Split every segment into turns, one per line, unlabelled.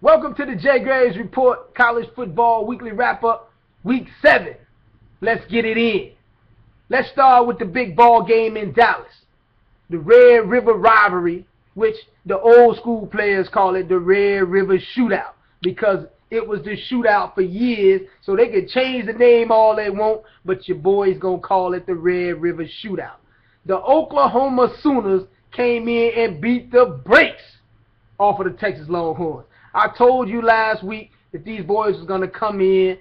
Welcome to the JayGravesReport College Football Weekly Wrap-Up, Week 7. Let's get it in. Let's start with the big ball game in Dallas. The Red River Rivalry, which the old school players call it the Red River Shootout, because it was the shootout for years, so they could change the name all they want, but your boys gonna call it the Red River Shootout. The Oklahoma Sooners came in and beat the brakes off of the Texas Longhorns. I told you last week that these boys was going to come in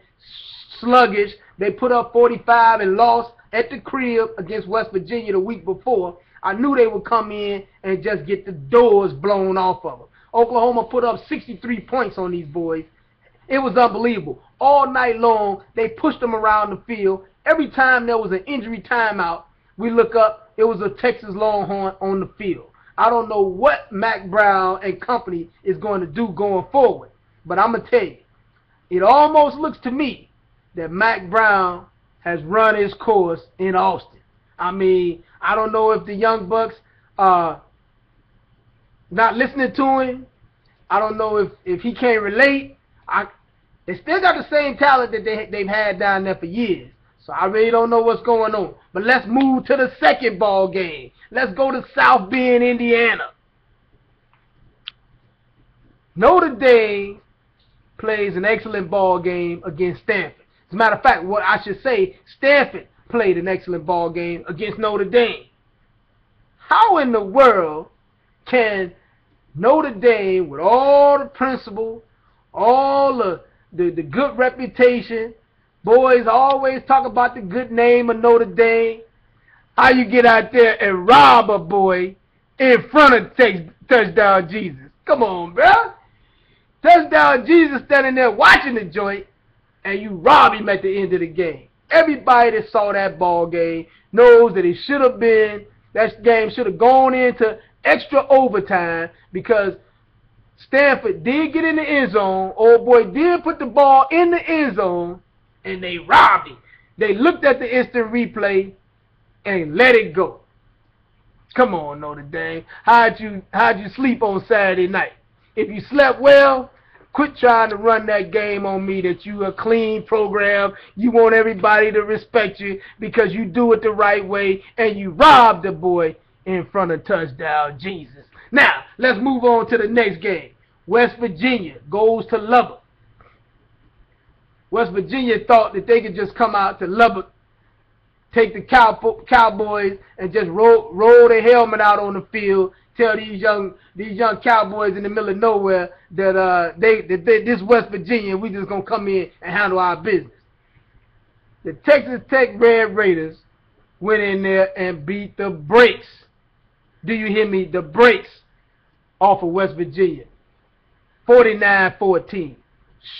sluggish. They put up 45 and lost at the crib against West Virginia the week before. I knew they would come in and just get the doors blown off of them. Oklahoma put up 63 points on these boys. It was unbelievable. All night long, they pushed them around the field. Every time there was an injury timeout, we look up, it was a Texas Longhorn on the field. I don't know what Mac Brown and company is going to do going forward, but I'm going to tell you, it almost looks to me that Mac Brown has run his course in Austin. I mean, I don't know if the Young Bucks are not listening to him. I don't know if he can't relate. They still got the same talent that they've had down there for years. So I really don't know what's going on. But let's move to the second ball game. Let's go to South Bend, Indiana. Notre Dame plays an excellent ball game against Stanford. As a matter of fact, what I should say, Stanford played an excellent ball game against Notre Dame. How in the world can Notre Dame, with all the principle, all the good reputation, boys always talk about the good name of Notre Dame, how you get out there and rob a boy in front of Touchdown Jesus? Come on, bro. Touchdown Jesus standing there watching the joint, and you rob him at the end of the game. Everybody that saw that ball game knows that it should have been, that game should have gone into extra overtime, because Stanford did get in the end zone. Old boy did put the ball in the end zone, and they robbed him. They looked at the instant replay and let it go. Come on, Notre Dame. How'd you sleep on Saturday night? If you slept well, quit trying to run that game on me that you a clean program. You want everybody to respect you because you do it the right way, and you robbed the boy in front of Touchdown Jesus. Now, let's move on to the next game. West Virginia goes to Lubbock. West Virginia thought that they could just come out to Lubbock, take the Cowboys, and just roll their helmet out on the field, tell these young Cowboys in the middle of nowhere that this West Virginia, we just gonna come in and handle our business. The Texas Tech Red Raiders went in there and beat the brakes. Do you hear me? The brakes off of West Virginia. 49-14.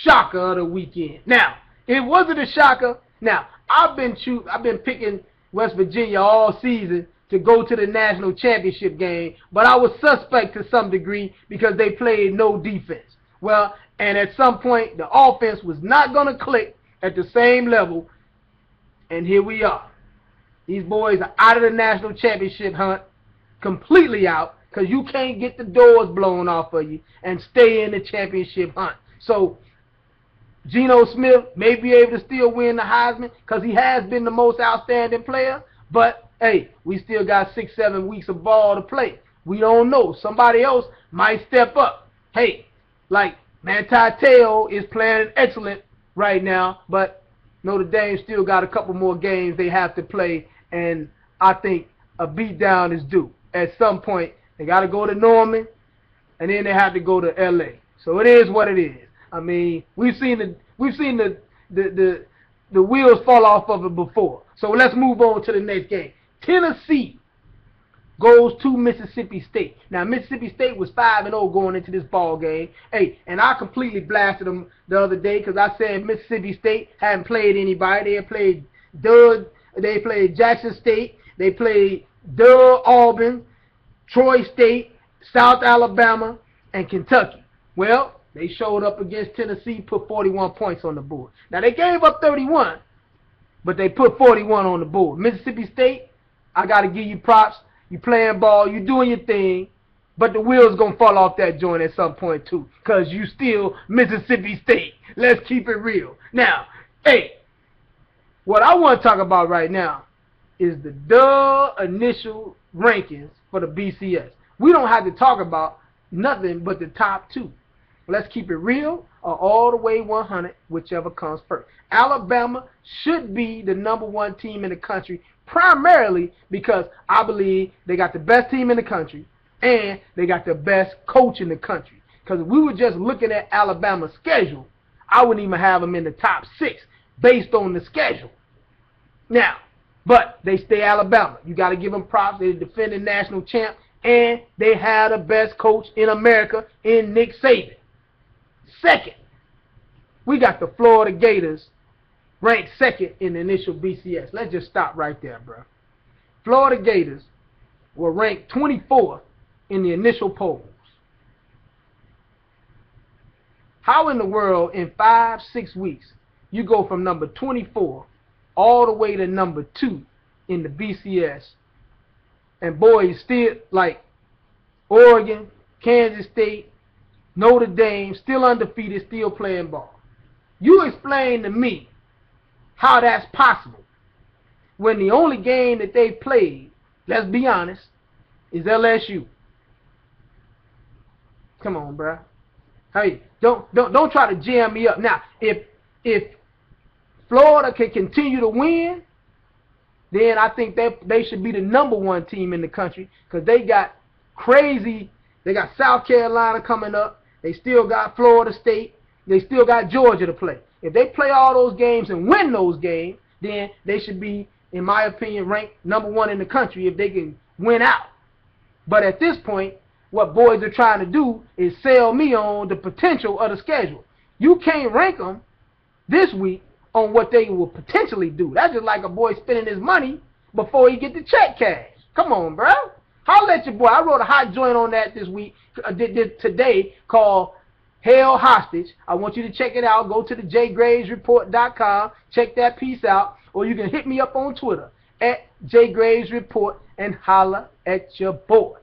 Shocker of the weekend. Now, it wasn't a shocker. Now, I've been picking West Virginia all season to go to the national championship game, but I was suspect to some degree because they played no defense. Well, and at some point, the offense was not going to click at the same level, and here we are. These boys are out of the national championship hunt, completely out, because you can't get the doors blown off of you and stay in the championship hunt. So, Geno Smith may be able to still win the Heisman because he has been the most outstanding player, but hey, we still got 6-7 weeks of ball to play. We don't know. Somebody else might step up. Hey, like Manti Te'o is playing excellent right now, but Notre Dame still got a couple more games they have to play, and I think a beatdown is due. At some point, they got to go to Norman, and then they have to go to L.A. So it is what it is. I mean, we've seen the wheels fall off of it before. So let's move on to the next game. Tennessee goes to Mississippi State. Now, Mississippi State was 5-0 going into this ball game. Hey, and I completely blasted them the other day because I said Mississippi State hadn't played anybody. They had played they played Jackson State, they played Auburn, Troy State, South Alabama, and Kentucky. Well, they showed up against Tennessee, put 41 points on the board. Now, they gave up 31, but they put 41 on the board. Mississippi State, I got to give you props. You playing ball. You doing your thing. But the wheels gonna fall off that joint at some point too, cause you still Mississippi State. Let's keep it real. Now, hey, what I want to talk about right now is the initial rankings for the BCS. We don't have to talk about nothing but the top two. Let's keep it real or all the way 100, whichever comes first. Alabama should be the #1 team in the country, primarily because I believe they got the best team in the country and they got the best coach in the country. Because if we were just looking at Alabama's schedule, I wouldn't even have them in the top 6 based on the schedule. Now, but they stay Alabama. You got to give them props. They're the defending national champ, and they have the best coach in America in Nick Saban. Second, we got the Florida Gators ranked second in the initial BCS. Let's just stop right there, bro. Florida Gators were ranked 24th in the initial polls. How in the world in 5-6 weeks you go from number 24 all the way to number 2 in the BCS, and boys still like Oregon, Kansas State, Notre Dame, still undefeated, still playing ball? You explain to me how that's possible when the only game that they played, let's be honest, is LSU. Come on, bruh. Hey, don't try to jam me up. Now, if Florida can continue to win, then I think they should be the #1 team in the country, because they got crazy. They got South Carolina coming up. They still got Florida State. They still got Georgia to play. If they play all those games and win those games, then they should be, in my opinion, ranked #1 in the country if they can win out. But at this point, what boys are trying to do is sell me on the potential of the schedule. You can't rank them this week on what they will potentially do. That's just like a boy spending his money before he get the check cash. Come on, bro. Holla at your boy. I wrote a hot joint on that this week, today, called Hell Hostage. I want you to check it out. Go to the JayGravesReport.com. Check that piece out. Or you can hit me up on Twitter at JayGravesReport and holla at your boy.